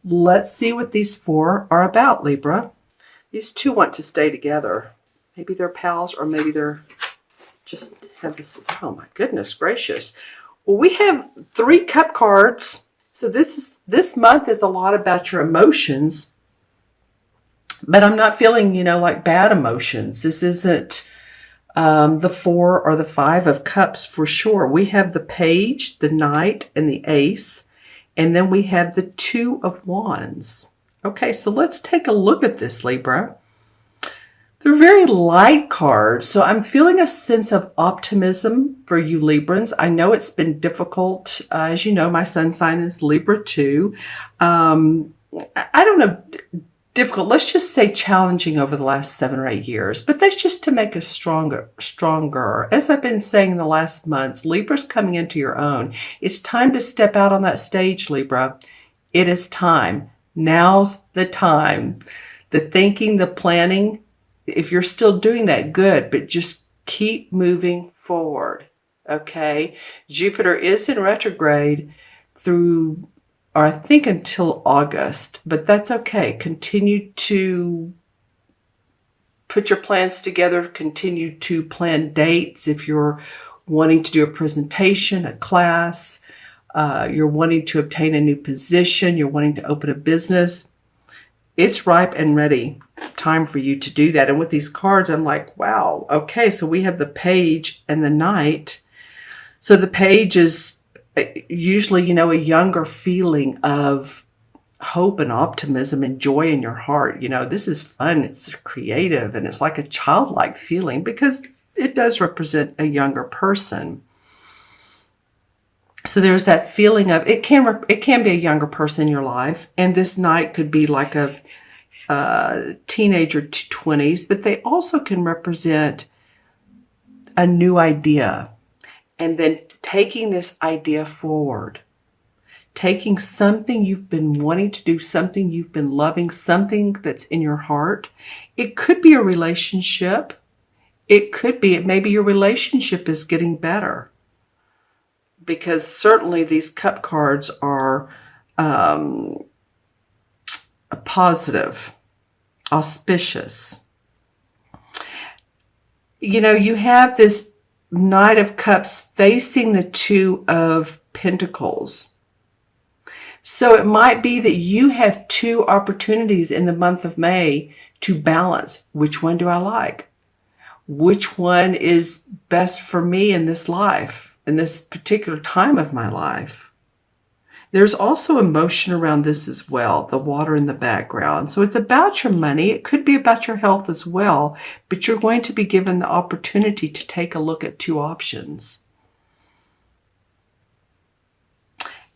let's see what these 4 are about, Libra. These 2 want to stay together. Maybe they're pals, or maybe they're just have this. Oh my goodness gracious. Well, we have 3 cup cards. So this month is a lot about your emotions, but I'm not feeling, like bad emotions. This isn't the 4 or the 5 of cups for sure. We have the page, the knight, and the ace. And then we have the 2 of wands. Okay, so let's take a look at this, Libra. They're very light cards, so I'm feeling a sense of optimism for you Librans. I know it's been difficult. As you know, my sun sign is Libra too. I don't know, difficult. Let's just say challenging over the last 7 or 8 years, but that's just to make us stronger. As I've been saying in the last months, Libra's coming into your own. It's time to step out on that stage, Libra. It is time. Now's the time. The thinking, the planning, if you're still doing that, good, but just keep moving forward, okay? Jupiter is in retrograde through, or I think until August, but that's okay. Continue to put your plans together. Continue to plan dates if you're wanting to do a presentation, a class, you're wanting to obtain a new position, you're wanting to open a business. It's ripe and ready. Time for you to do that. And with these cards, I'm like, wow, okay, so we have the page and the knight. So the page is usually, a younger feeling of hope and optimism and joy in your heart. This is fun, it's creative, and it's like a childlike feeling because it does represent a younger person. So there's that feeling of it can be a younger person in your life, and this knight could be like a teenager to 20s, but they also can represent a new idea, and then taking this idea forward, taking something you've been wanting to do, something you've been loving, something that's in your heart. It could be a relationship. Maybe your relationship is getting better, because certainly these cup cards are positive, auspicious. You have this Knight of Cups facing the 2 of Pentacles. So it might be that you have 2 opportunities in the month of May to balance. Which one do I like? Which one is best for me in this life, in this particular time of my life? There's also emotion around this as well, the water in the background. So it's about your money. It could be about your health as well, but you're going to be given the opportunity to take a look at 2 options.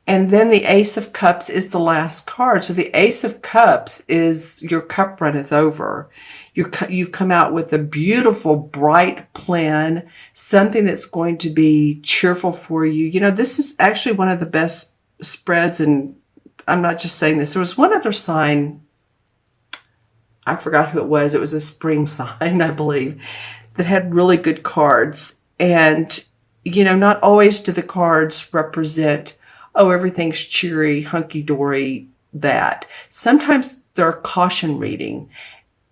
And then the Ace of Cups is the last card. So the Ace of Cups is your cup runneth over. You've come out with a beautiful, bright plan, something that's going to be cheerful for you. This is actually one of the best spreads, and I'm not just saying this. There was one other sign, I forgot who it was. It was a spring sign, I believe, that had really good cards. And, not always do the cards represent, oh, everything's cheery, hunky-dory, that. Sometimes they're a caution reading.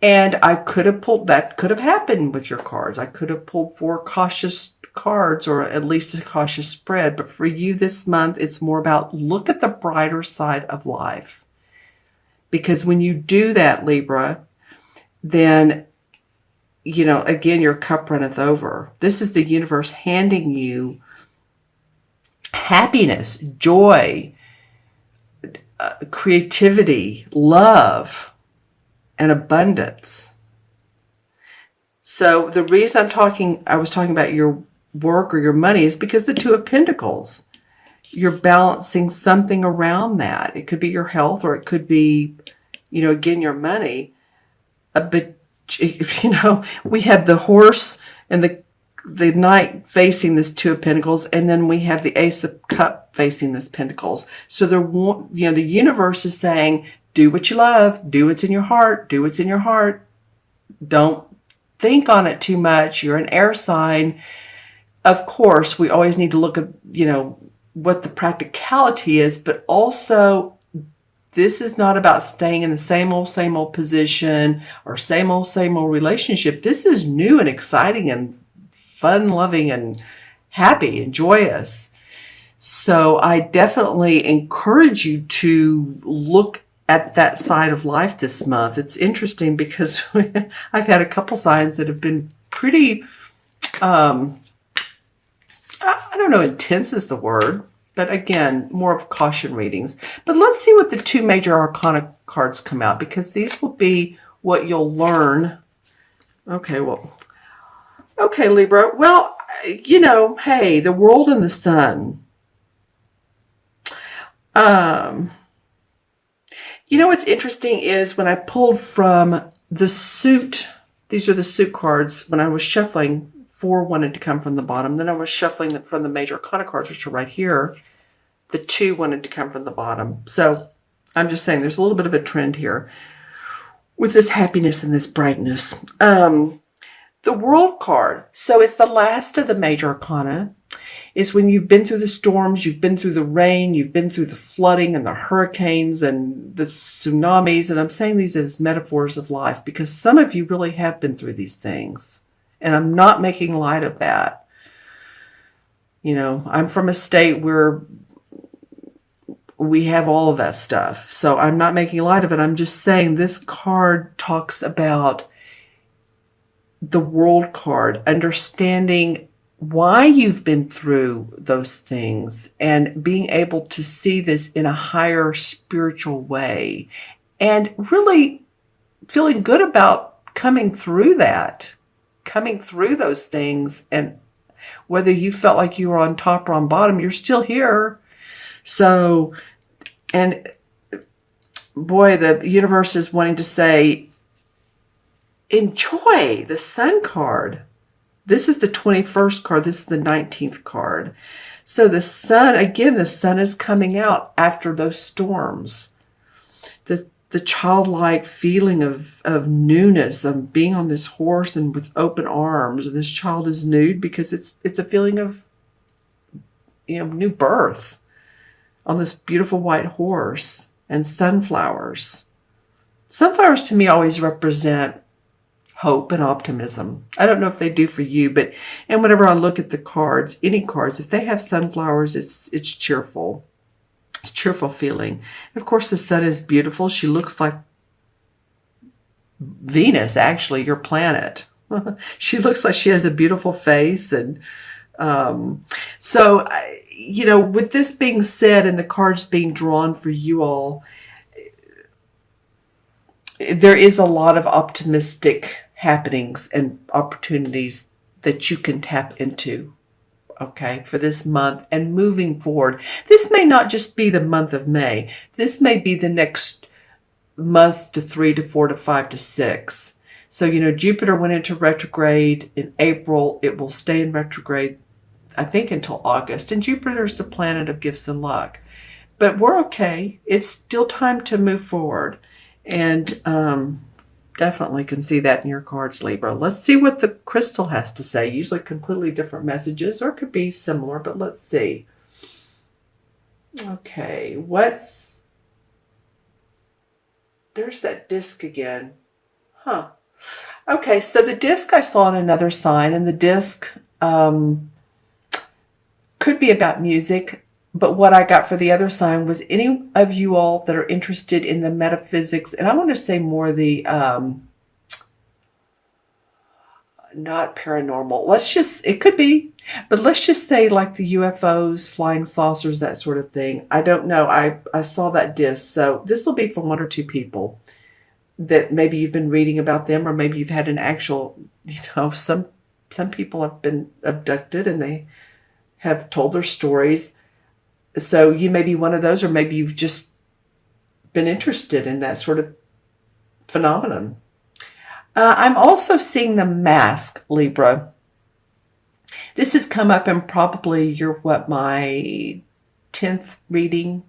And that could have happened with your cards. I could have pulled 4 cautious cards, or at least a cautious spread. But for you this month, it's more about look at the brighter side of life. Because when you do that, Libra, then, again, your cup runneth over. This is the universe handing you happiness, joy, creativity, love, and abundance. So the reason I was talking about your work or your money is because the 2 of Pentacles, you're balancing something around that. It could be your health, or it could be, again, your money. But, we have the horse and the knight facing this 2 of Pentacles, and then we have the Ace of Cup facing this Pentacles. So the universe is saying, do what you love, do what's in your heart, do what's in your heart. Don't think on it too much. You're an air sign. Of course, we always need to look at, what the practicality is, but also This is not about staying in the same old position or same old relationship. This is new and exciting and fun-loving and happy and joyous. So I definitely encourage you to look at that side of life this month. It's interesting because I've had a couple signs that have been pretty, I don't know, intense is the word, but again, more of caution readings. But let's see what the 2 major arcana cards come out, because these will be what you'll learn. Okay, Libra. Well, hey, the world and the sun. What's interesting is when I pulled from the suit, these are the suit cards, when I was shuffling, 4 wanted to come from the bottom. Then I was shuffling from the major arcana cards, which are right here. The 2 wanted to come from the bottom. So I'm just saying there's a little bit of a trend here with this happiness and this brightness. The World card. So it's the last of the major arcana. Is when you've been through the storms, you've been through the rain, you've been through the flooding and the hurricanes and the tsunamis. And I'm saying these as metaphors of life because some of you really have been through these things. And I'm not making light of that. I'm from a state where we have all of that stuff. So I'm not making light of it. I'm just saying this card talks about the World card, understanding why you've been through those things and being able to see this in a higher spiritual way and really feeling good about coming through those things. And whether you felt like you were on top or on bottom, you're still here. So, and boy, the universe is wanting to say, enjoy the Sun card. This is the 21st card. This is the 19th card. So the sun, again, the sun is coming out after those storms. The childlike feeling of newness, of being on this horse and with open arms. And this child is nude because it's a feeling of, new birth on this beautiful white horse and sunflowers. Sunflowers to me always represent hope and optimism. I don't know if they do for you, and whenever I look at the cards, any cards, if they have sunflowers, it's cheerful. It's a cheerful feeling. And of course, the sun is beautiful. She looks like Venus, actually, your planet. She looks like she has a beautiful face. And so, with this being said and the cards being drawn for you all, there is a lot of optimistic happenings and opportunities that you can tap into, okay, for this month and moving forward. This may not just be the month of May. This may be the next month to 3 to 4 to 5 to 6. So, Jupiter went into retrograde in April. It will stay in retrograde, I think, until August. And Jupiter is the planet of gifts and luck. But we're okay. It's still time to move forward. And definitely can see that in your cards, Libra. Let's see what the crystal has to say. Usually completely different messages, or it could be similar, but let's see. Okay, there's that disc again. Huh. Okay, so the disc I saw in another sign, and the disc could be about music. But what I got for the other sign was any of you all that are interested in the metaphysics, and I want to say more the, not paranormal. It could be, but let's just say like the UFOs, flying saucers, that sort of thing. I don't know. I saw that disc. So this will be for 1 or 2 people that maybe you've been reading about them, or maybe you've had an actual, some people have been abducted and they have told their stories. So you may be one of those, or maybe you've just been interested in that sort of phenomenon. I'm also seeing the mask, Libra. This has come up in probably my 10th reading,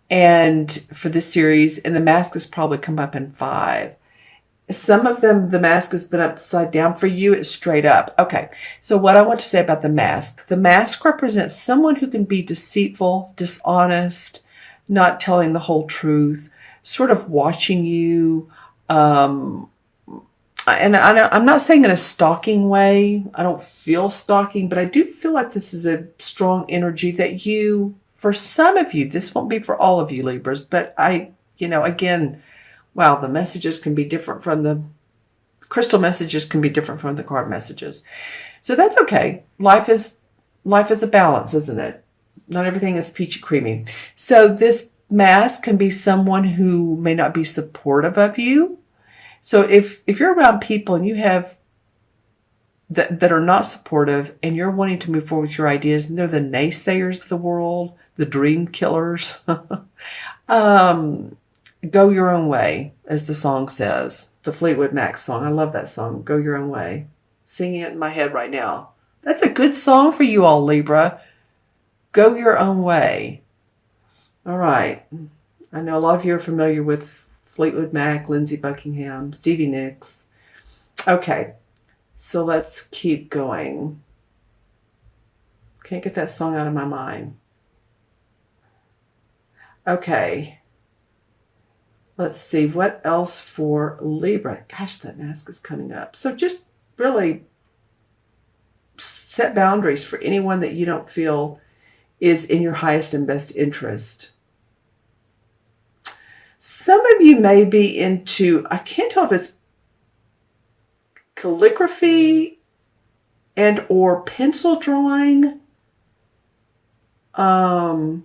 and for this series, and the mask has probably come up in 5. Some of them, the mask has been upside down. For you, it's straight up. Okay, so what I want to say about the mask represents someone who can be deceitful, dishonest, not telling the whole truth, sort of watching you. And I'm not saying in a stalking way. I don't feel stalking, but I do feel like this is a strong energy that you, for some of you, this won't be for all of you Libras, but again, wow, the messages can be different from the crystal messages can be different from the card messages. So that's okay. Life is a balance, isn't it? Not everything is peachy creamy. So this mask can be someone who may not be supportive of you. So if you're around people and you have that are not supportive and you're wanting to move forward with your ideas and they're the naysayers of the world, the dream killers, go your own way, as the song says. The Fleetwood Mac song. I love that song. Go your own way. Singing it in my head right now. That's a good song for you all, Libra. Go your own way. All right. I know a lot of you are familiar with Fleetwood Mac, Lindsey Buckingham, Stevie Nicks. Okay, so let's keep going. Can't get that song out of my mind. Okay. Let's see, what else for Libra? Gosh, that mask is coming up. So just really set boundaries for anyone that you don't feel is in your highest and best interest. Some of you may be into, I can't tell if it's calligraphy and or pencil drawing, art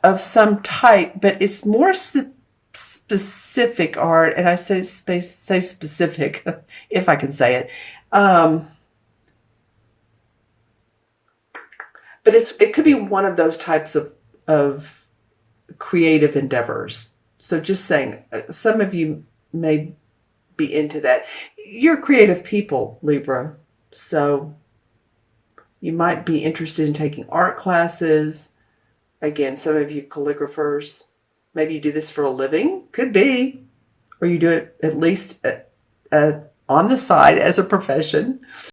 of some type, but it's more specific art, and I say specific, if I can say it. But it could be one of those types of creative endeavors. So just saying, some of you may be into that. You're creative people, Libra, so you might be interested in taking art classes. Again, some of you calligraphers, maybe you do this for a living, could be, or you do it at least on the side as a profession.